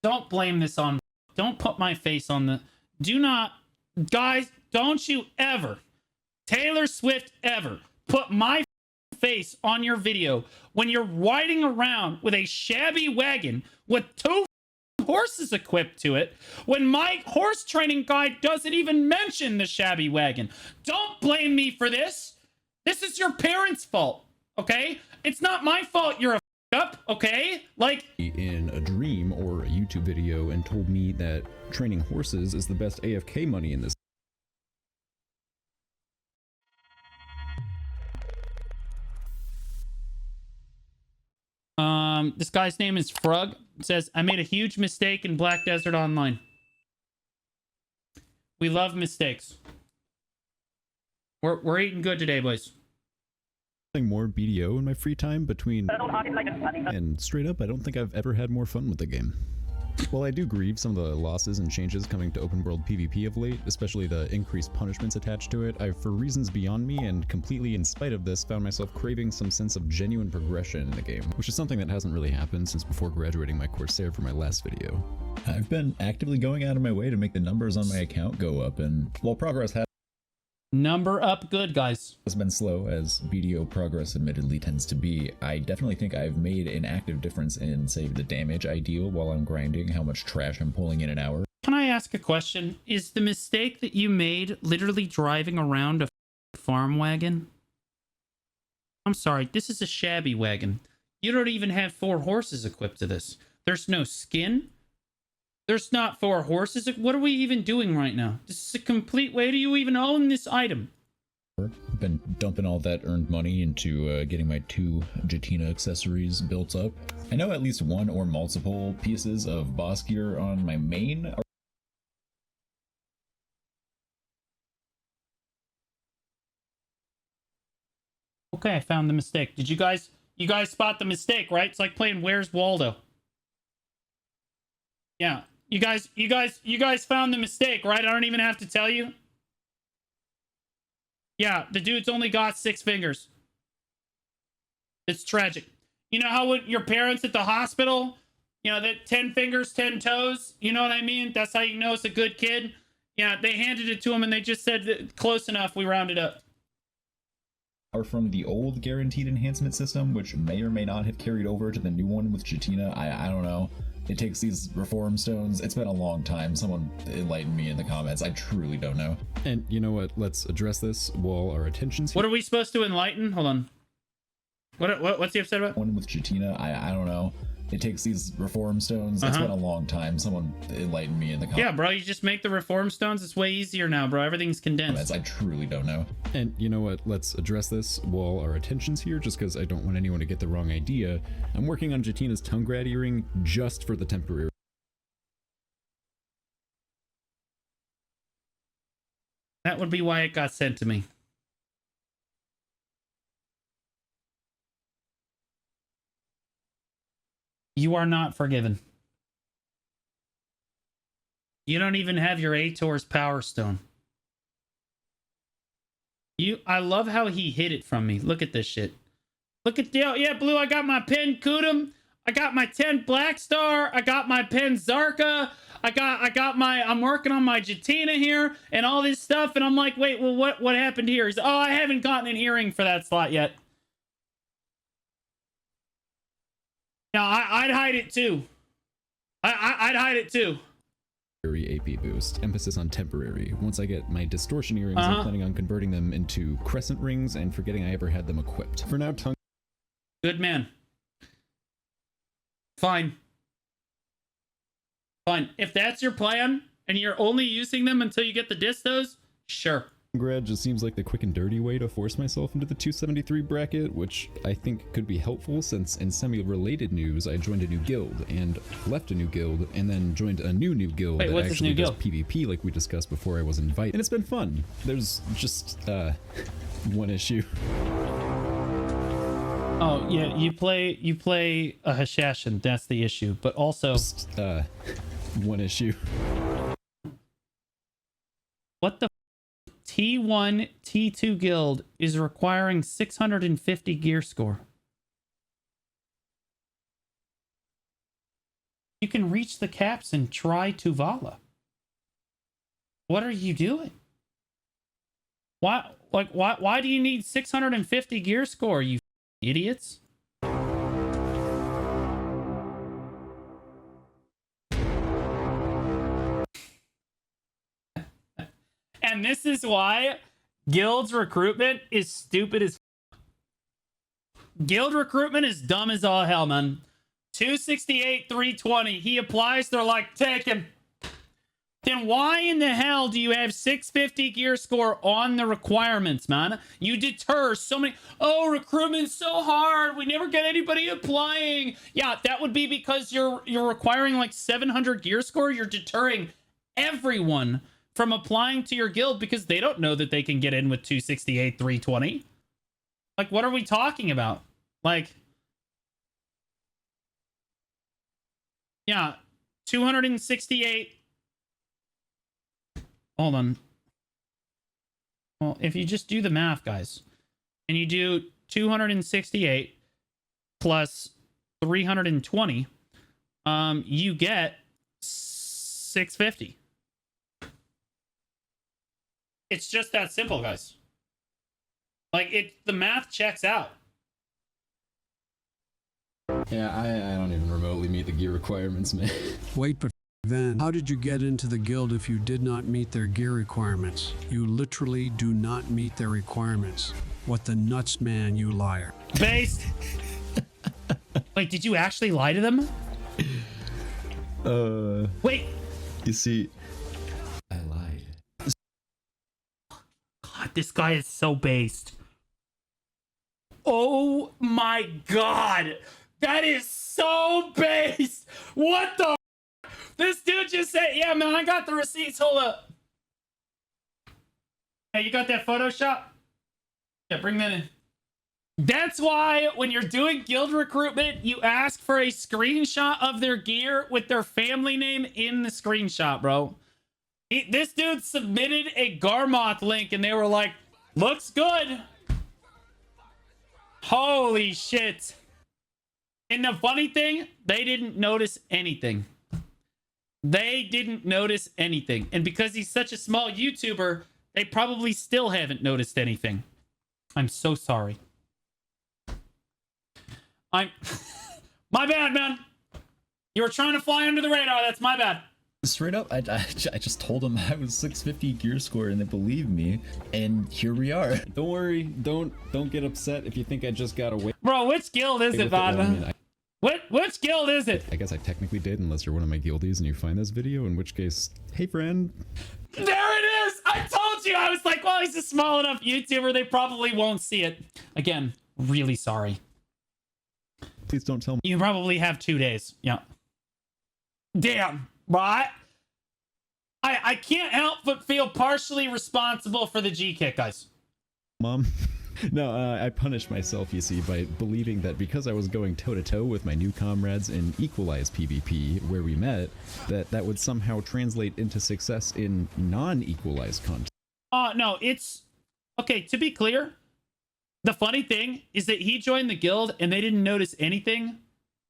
Don't blame this on... Don't put my face on the... Do not... Guys, don't you ever, Taylor Swift ever, put my face on your video when you're riding around with a shabby wagon with 2 horses equipped to it, when my horse training guide doesn't even mention the shabby wagon. Don't blame me for this. This is your parents' fault, okay? It's not my fault you're a up, okay? Like, in a dream or a YouTube video and told me that training horses is the best AFK money in this. This guy's name is Frug. It says, I made a huge mistake in Black Desert Online. We love mistakes. We're eating good today, boys. More BDO in my free time between, and straight up, I don't think I've ever had more fun with the game. While I do grieve some of the losses and changes coming to open world PvP of late, especially the increased punishments attached to it, I've, for reasons beyond me and completely in spite of this, found myself craving some sense of genuine progression in the game, which is something that hasn't really happened since before graduating my Corsair for my last video. I've been actively going out of my way to make the numbers on my account go up, and while progress has Number up good, guys. been slow, as BDO progress admittedly tends to be, I definitely think I've made an active difference in, say, the damage I deal while I'm grinding, how much trash I'm pulling in an hour. Can I ask a question? Is the mistake that you made literally driving around a farm wagon? I'm sorry, this is a shabby wagon. You don't even have 4 horses equipped to this. There's no skin. There's not 4 horses. What are we even doing right now? This is a complete... Way do you even own this item? I've been dumping all that earned money into getting my 2 Jatina accessories built up. I know at least 1 or multiple pieces of boss gear on my main. Okay, I found the mistake. Did you guys spot the mistake, right? It's like playing Where's Waldo. Yeah. You guys found the mistake, right? I don't even have to tell you. Yeah, the dude's only got 6 fingers. It's tragic. You know how when your parents at the hospital, you know, that 10 fingers, 10 toes, you know what I mean? That's how you know it's a good kid. Yeah, they handed it to him and they just said, close enough, we rounded up. Are from the old guaranteed enhancement system, which may or may not have carried over to the new one with Jatina. I don't know. It takes these reform stones. It's been a long time. Someone enlighten me in the comments. I truly don't know. And you know what? Let's address this while our attention's here. What are we supposed to enlighten? Hold on. What's he upset about? One with Jatina. I don't know. It takes these reform stones. It's been a long time. Someone enlighten me in the comments. Yeah, bro, you just make the reform stones. It's way easier now, bro. Everything's condensed. I truly don't know. And you know what? Let's address this while our attention's here, just because I don't want anyone to get the wrong idea. I'm working on Jatina's tongue grad earring just for the temporary. That would be why it got sent to me. You are not forgiven. You don't even have your Ator's Power Stone. I love how he hid it from me. Look at this shit. Look at the... Yeah, Blue, I got my pen Kudum. I got my 10 Black Star. I got my pen Zarka. I got my... I'm working on my Jatina here and all this stuff. And I'm like, wait, well, what happened here? He's, oh, I haven't gotten an earring for that slot yet. No, I'd hide it too. I'd hide it too. AP boost. Emphasis on temporary. Once I get my distortion earrings, I'm planning on converting them into crescent rings and forgetting I ever had them equipped. For now, tongue. Good man. Fine. Fine. If that's your plan and you're only using them until you get the distos, sure. Grad just seems like the quick and dirty way to force myself into the 273 bracket, which I think could be helpful since in semi-related news I joined a new guild and left a new guild and then joined a new guild that actually does PvP like we discussed before I was invited. And it's been fun. There's just one issue. Oh yeah, you play a Hashashin, that's the issue. But also just one issue. What the T1, T2 guild is requiring 650 gear score. You can reach the caps and try Tuvala. What are you doing? Why do you need 650 gear score, you idiots? And this is why guild's recruitment is stupid as guild recruitment is dumb as all hell, man. 268, 320. He applies, they're like, take him. Then why in the hell do you have 650 gear score on the requirements, man? You deter so many. Oh, recruitment's so hard. We never get anybody applying. Yeah, that would be because you're requiring like 700 gear score. You're deterring everyone from applying to your guild because they don't know that they can get in with 268, 320. Like, what are we talking about? Like, yeah, 268. Hold on. Well, if you just do the math, guys, and you do 268 plus 320, you get 650. It's just that simple, guys. Like, the math checks out. Yeah, I don't even remotely meet the gear requirements, man. Wait, but then, how did you get into the guild if you did not meet their gear requirements? You literally do not meet their requirements. What the nuts, man, you liar. Based. Wait, did you actually lie to them? Wait. You see, I lied. God, this guy is so based. Oh my God. That is so based. What the This dude just said, yeah, man, I got the receipts. Hold up. Hey, you got that Photoshop? Yeah, bring that in. That's why when you're doing guild recruitment, you ask for a screenshot of their gear with their family name in the screenshot, bro. This dude submitted a Garmoth link and they were like, looks good. Holy shit. And the funny thing, they didn't notice anything. They didn't notice anything. And because he's such a small YouTuber, they probably still haven't noticed anything. I'm so sorry. My bad, man. You were trying to fly under the radar. That's my bad. Straight up, I just told them I was 650 gear score and they believed me, and here we are. Don't worry, don't get upset if you think I just got away. Bro, which guild is it, man? Which guild is it? I guess I technically did, unless you're one of my guildies and you find this video, in which case, hey friend. There it is! I told you! I was like, well, he's a small enough YouTuber, they probably won't see it. Again, really sorry. Please don't tell me. You probably have 2 days. Yeah. Damn. But I can't help but feel partially responsible for the G-kick, guys. Mom. No, I punished myself, you see, by believing that because I was going toe-to-toe with my new comrades in equalized PvP, where we met, that would somehow translate into success in non-equalized content. No, it's... Okay, to be clear, the funny thing is that he joined the guild and they didn't notice anything,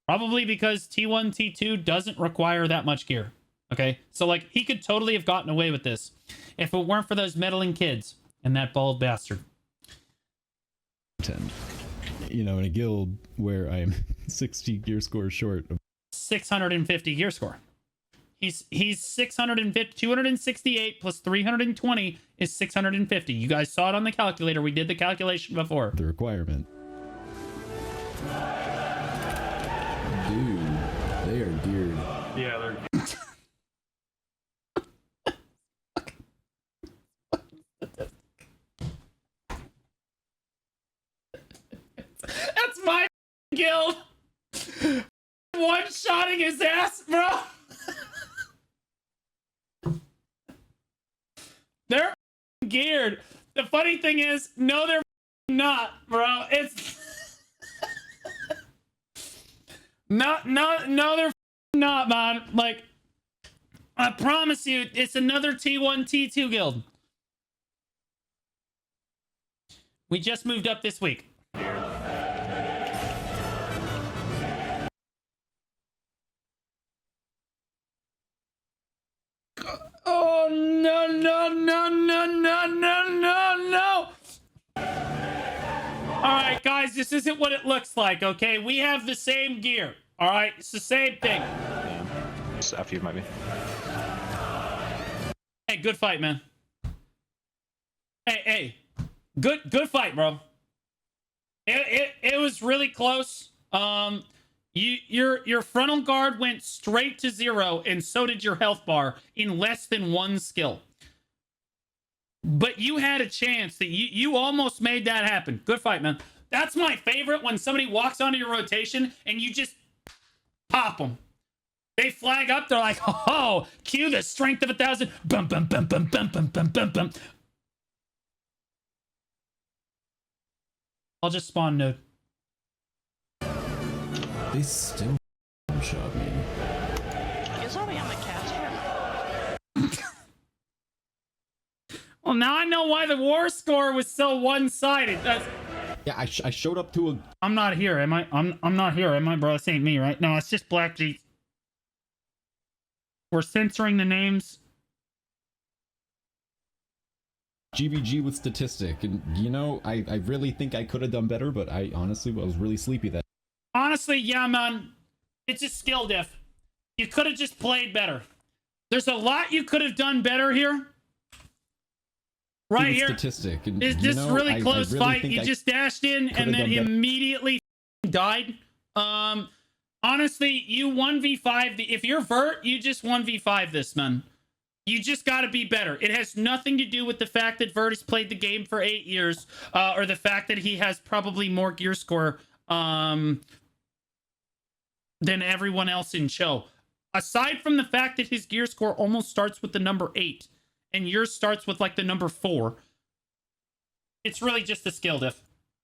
probably because T1, T2 doesn't require that much gear. Okay, so like, he could totally have gotten away with this if it weren't for those meddling kids and that bald bastard. You know, in a guild where I'm 60 gear scores short of 650 gear score. He's 650, 268 plus 320 is 650. You guys saw it on the calculator. We did the calculation before. the requirement. Dude, they are geared. Yeah, they're... That's my guild. One-shotting his ass, bro. They're geared. The funny thing is, no, they're not, bro. It's no, they're not, man. Like, I promise you, it's another T1, T2 guild. We just moved up this week. no, no, no, no, no, no, no, no, no. All right, guys, this isn't what it looks like, okay? We have the same gear, all right? It's the same thing. Yeah. Just after you might be. Hey, good fight, man. Hey, good fight, bro. It was really close. Your frontal guard went straight to 0, and so did your health bar in less than 1 skill. But you had a chance that you almost made that happen. Good fight, man. That's my favorite, when somebody walks onto your rotation and you just pop them. They flag up. They're like, oh, cue the strength of 1,000. Bum, bum, bum, bum, bum, bum, bum, bum, bum. I'll just spawn node. They still shot me. Is all on the caster? Well, now I know why the war score was so one-sided. Yeah, I showed up to a... I'm not here, am I? I'm not here, am I, bro? This ain't me, right? No, it's just Black G. We're censoring the names. GVG with statistic, and you know, I really think I could have done better, but I honestly was really sleepy that. Honestly, yeah, man. It's a skill diff. You could have just played better. There's a lot you could have done better here. Right here. Statistic, and It's this really close fight. You just dashed in and then immediately died. Honestly, you 1v5. If you're Vert, you just 1v5 this, man. You just got to be better. It has nothing to do with the fact that Vert has played the game for 8 years, or the fact that he has probably more gear score than everyone else in Cho. Aside from the fact that his gear score almost starts with the number 8, and yours starts with like the number 4, it's really just a skill diff.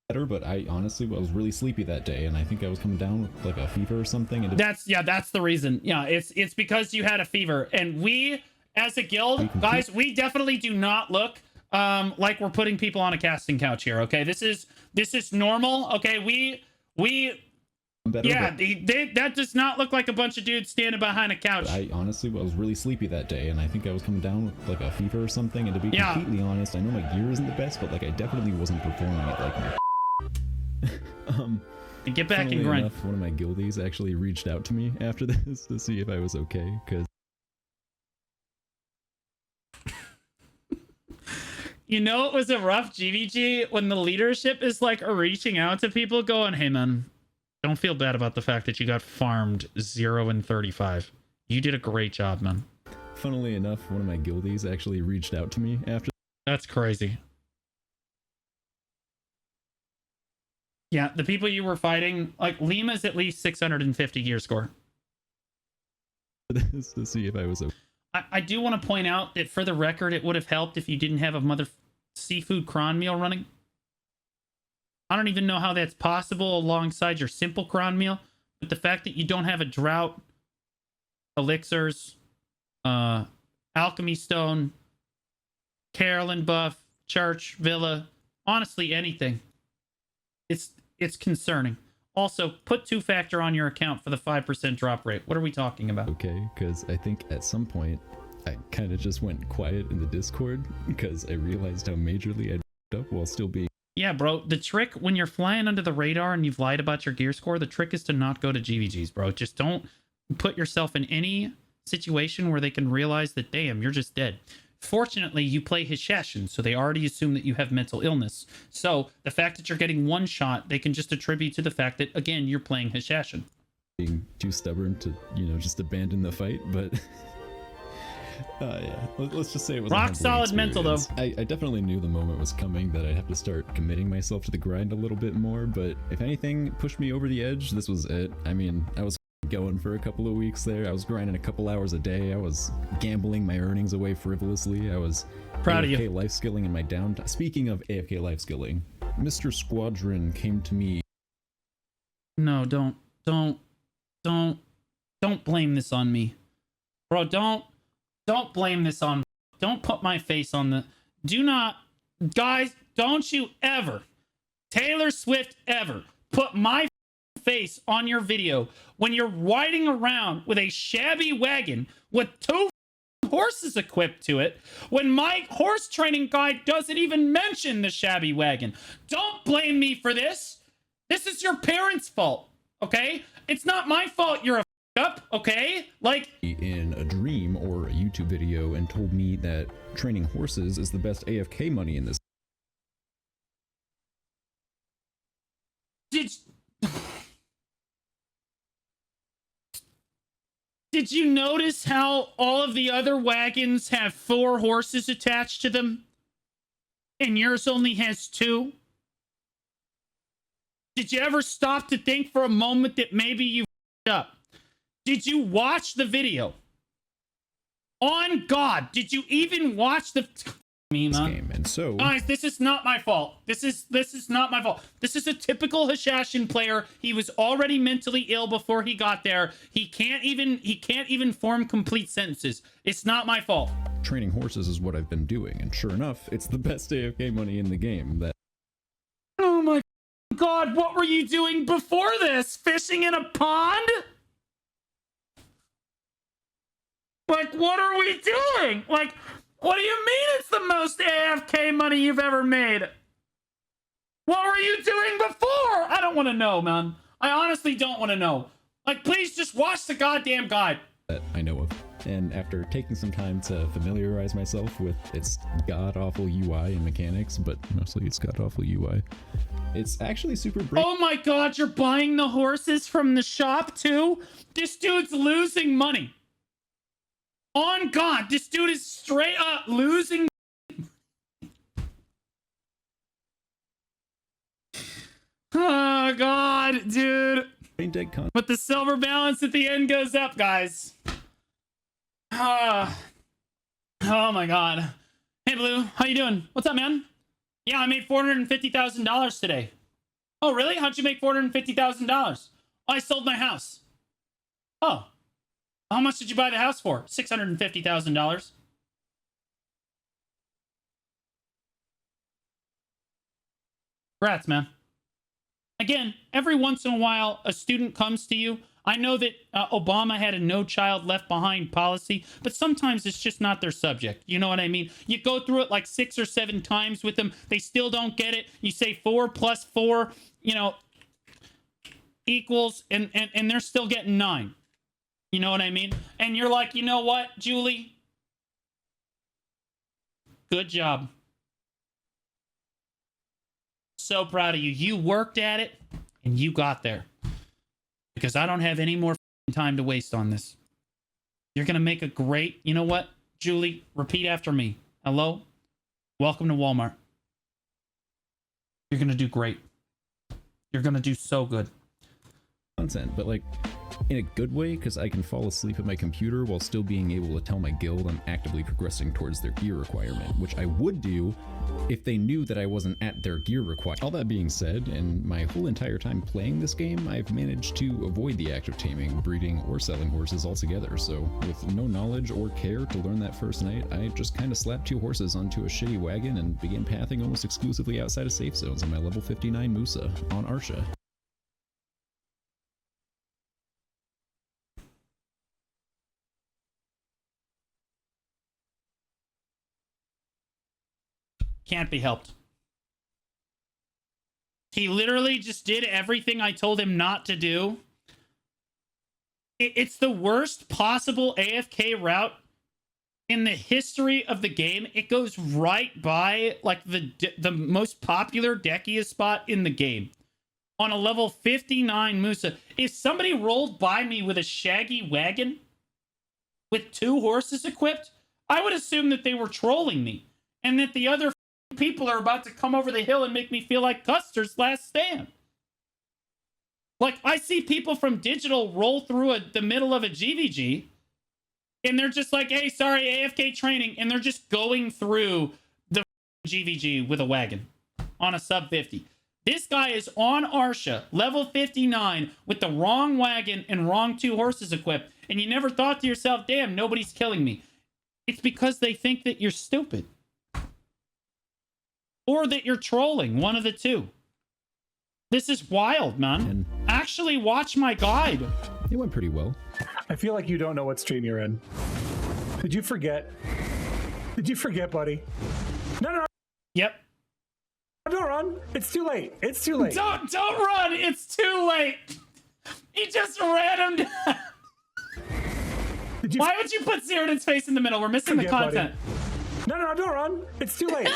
Better, but I honestly was really sleepy that day, and I think I was coming down with like a fever or something. And that's the reason. Yeah, it's because you had a fever, and we, as a guild, guys, we definitely do not look like we're putting people on a casting couch here. Okay, this is normal. Okay, we better, yeah, that does not look like a bunch of dudes standing behind a couch. I honestly was really sleepy that day, and I think I was coming down with like a fever or something. And to be completely honest, I know my gear isn't the best, but like I definitely wasn't performing it like my. Get back and grind. Enough, one of my guildies actually reached out to me after this to see if I was okay, because. You know, it was a rough GVG when the leadership is like reaching out to people going, hey man, don't feel bad about the fact that you got farmed 0 and 35. You did a great job, man. Funnily enough, one of my guildies actually reached out to me after. That's crazy. Yeah, the people you were fighting, like Lima's at least 650 gear score. This to see if I was okay. I do want to point out that for the record, it would have helped if you didn't have a mother seafood cron meal running. I don't even know how that's possible alongside your simple cron meal, but the fact that you don't have a drought, elixirs, alchemy stone, Carolyn buff, church, villa, honestly anything. It's concerning. Also, put 2-factor on your account for the 5% drop rate. What are we talking about? Okay, because I think at some point I kind of just went quiet in the Discord because I realized how majorly I f***ed up while still being. Yeah, bro. The trick when you're flying under the radar and you've lied about your gear score, the trick is to not go to GVGs, bro. Just don't put yourself in any situation where they can realize that, damn, you're just dead. Fortunately, you play Hishashin, so they already assume that you have mental illness. So the fact that you're getting one shot, they can just attribute to the fact that, again, you're playing Hishashin. Being too stubborn to, you know, just abandon the fight, but yeah, let's just say it was rock a solid mental, though. I definitely knew the moment was coming that I'd have to start committing myself to the grind a little bit more, but if anything pushed me over the edge, this was it. I mean, I was going for a couple of weeks there. I was grinding a couple hours a day. I was gambling my earnings away frivolously. I was proud of you. AFK life skilling in my downtime. Speaking of AFK life skilling, Mr. Squadron came to me. No, don't blame this on me, bro. Don't blame this on me. Don't put my face on the. Do not, guys. Don't you ever, Taylor Swift ever put my face on your video when you're riding around with a shabby wagon with 2 horses equipped to it when my horse training guide doesn't even mention the shabby wagon. Don't blame me for this. This is your parents' fault, okay? It's not my fault you're a up, okay? Like, in a dream or a YouTube video and told me that training horses is the best AFK money in this. Did you notice how all of the other wagons have 4 horses attached to them? And yours only has 2? Did you ever stop to think for a moment that maybe you f***ed up? Did you watch the video? On God, did you even watch the Game. And so, guys, this is not my fault. This is not my fault. This is a typical Hashashin player. He was already mentally ill before he got there. He can't even form complete sentences. It's not my fault. Training horses is what I've been doing, and sure enough, it's the best AFK money in the game. That Oh my God, what were you doing before this? Fishing in a pond? Like, what are we doing? Like, what do you mean it's the most AFK money you've ever made? What were you doing before? I don't want to know, man. I honestly don't want to know. Like, please just watch the goddamn guide. that I know of. And after taking some time to familiarize myself with its god-awful UI and mechanics, but mostly its god-awful UI, it's actually super great. Oh my God, you're buying the horses from the shop too? This dude's losing money. On God, this dude is straight up losing. Oh God, dude. But the silver balance at the end goes up, guys. Oh my God. Hey Blue, how you doing? What's up, man? Yeah, I made $450,000 today. Oh, really? How'd you make $450,000? Oh, I sold my house. Oh. How much did you buy the house for? $650,000. Congrats, man. Again, every once in a while, a student comes to you. I know that Obama had a no child left behind policy, but sometimes it's just not their subject. You know what I mean? You go through it like 6 or 7 times with them. They still don't get it. You say 4 plus 4, you know, equals, and they're still getting 9. You know what I mean? And you're like, you know what, Julie? Good job. So proud of you. You worked at it and you got there. Because I don't have any more time to waste on this. You're going to make a great, you know what, Julie? Repeat after me. Hello? Welcome to Walmart. You're going to do great. You're going to do so good. Content, but like in a good way, because I can fall asleep at my computer while still being able to tell my guild I'm actively progressing towards their gear requirement, which I would do if they knew that I wasn't at their gear requirement. All that being said, and my whole entire time playing this game, I've managed to avoid the act of taming, breeding, or selling horses altogether, so with no knowledge or care to learn that first night, I just kind of slapped 2 horses onto a shitty wagon and began pathing almost exclusively outside of safe zones on my level 59 Musa on Arsha. Can't be helped. He literally just did everything I told him not to do. It's the worst possible AFK route in the history of the game. It goes right by like the most popular Dekia spot in the game. On a level 59 Musa. If somebody rolled by me with a shaggy wagon with 2 horses equipped, I would assume that they were trolling me. And that the other people are about to come over the hill and make me feel like Custer's Last Stand. Like, I see people from digital roll through the middle of a GVG, and they're just like, hey, sorry, AFK training, and they're just going through the GVG with a wagon on a sub 50. This guy is on Arsha, level 59, with the wrong wagon and wrong 2 horses equipped, and you never thought to yourself, damn, nobody's killing me. It's because they think that you're stupid. Or that you're trolling, one of the 2. This is wild, man. And actually watch my guide. it went pretty well. I feel like you don't know what stream you're in. Did you forget? Did you forget, buddy? No. Yep. Don't run. It's too late. It's too late. Don't run. It's too late. He just ran him down. Why would you put Zeridan's face in the middle? We're missing the content. Buddy. No, don't run. It's too late.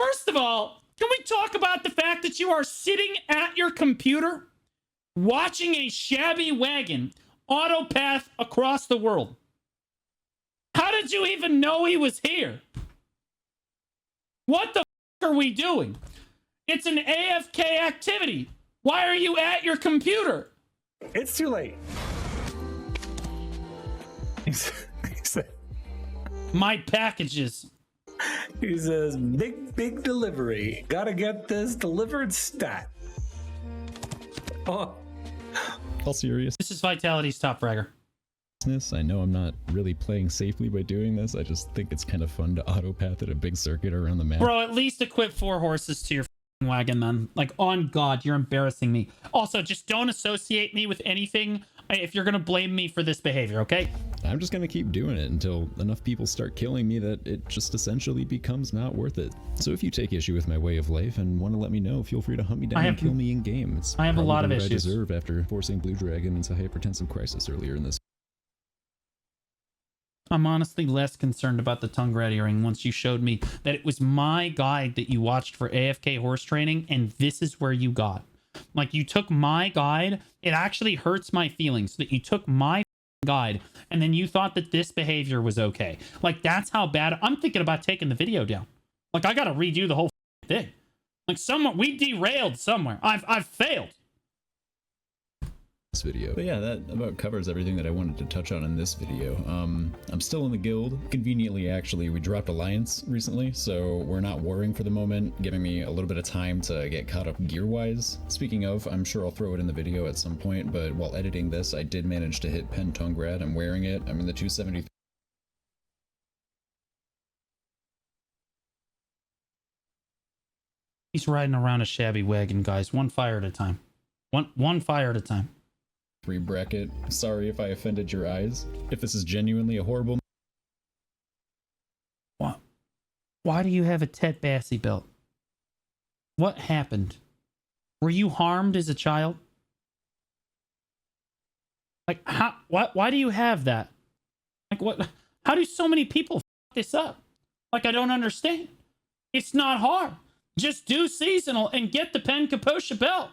First of all, can we talk about the fact that you are sitting at your computer watching a shabby wagon autopath across the world? How did you even know he was here? What the f are we doing? It's an AFK activity. Why are you at your computer? It's too late. He said, my packages. He says, big delivery. Gotta get this delivered stat. Oh. All serious. This is Vitality's top fragger. I know I'm not really playing safely by doing this. I just think it's kind of fun to autopath at a big circuit around the map. Bro, at least equip 4 horses to your wagon then. Like, on God, you're embarrassing me. Also, just don't associate me with anything if you're gonna blame me for this behavior, okay? I'm just gonna keep doing it until enough people start killing me that it just essentially becomes not worth it. So if you take issue with my way of life and want to let me know, feel free to hunt me down and kill me in game. I have a lot of issues. I deserve after forcing Blue Dragon into hypertensive crisis earlier in this. I'm honestly less concerned about the tongue red earring once you showed me that it was my guide that you watched for AFK horse training, and this is where you got. Like, you took my guide. It actually hurts my feelings that you took my guide and then you thought that this behavior was okay. Like, that's how bad. I'm thinking about taking the video down. Like, I gotta redo the whole thing. Like, we derailed somewhere. I've failed. This video. But yeah, that about covers everything that I wanted to touch on in this video. I'm still in the guild. Conveniently, actually, we dropped Alliance recently, so we're not warring for the moment, giving me a little bit of time to get caught up gear-wise. Speaking of, I'm sure I'll throw it in the video at some point, but while editing this, I did manage to hit Pen Tungrad. I'm wearing it. I'm in the 273. He's riding around a shabby wagon, guys. One fire at a time. One fire at a time. Bracket. Sorry if I offended your eyes. If this is genuinely a horrible... What? Why do you have a Ted Bassey belt? What happened? Were you harmed as a child? Like, how? What? Why do you have that? Like, what? How do so many people f this up? Like, I don't understand. It's not hard. Just do seasonal and get the Pen Capocia belt.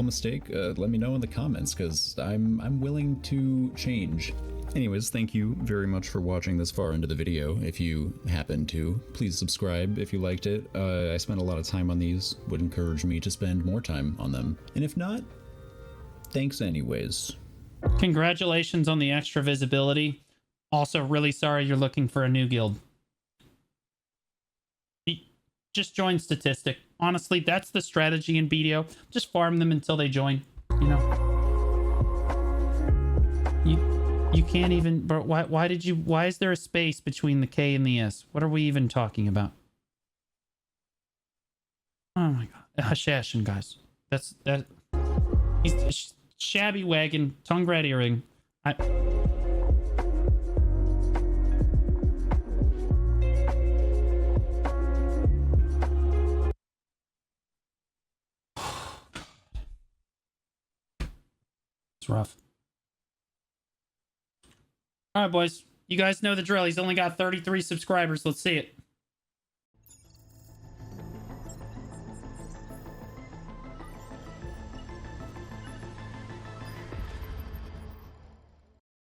Mistake, let me know in the comments, because I'm willing to change. Anyways, thank you very much for watching this far into the video. If you happen to, please subscribe if you liked it. I spent a lot of time on these, would encourage me to spend more time on them. And if not, thanks anyways. Congratulations on the extra visibility. Also, really sorry you're looking for a new guild. Just join Statistic. Honestly, that's the strategy in BDO. Just farm them until they join. You know. You can't even. Bro, why did you? Why is there a space between the K and the S? What are we even talking about? Oh my God, Hashashin, guys. That. He's a shabby wagon, tongue red earring. It's rough. All right, boys. You guys know the drill. He's only got 33 subscribers. Let's see it.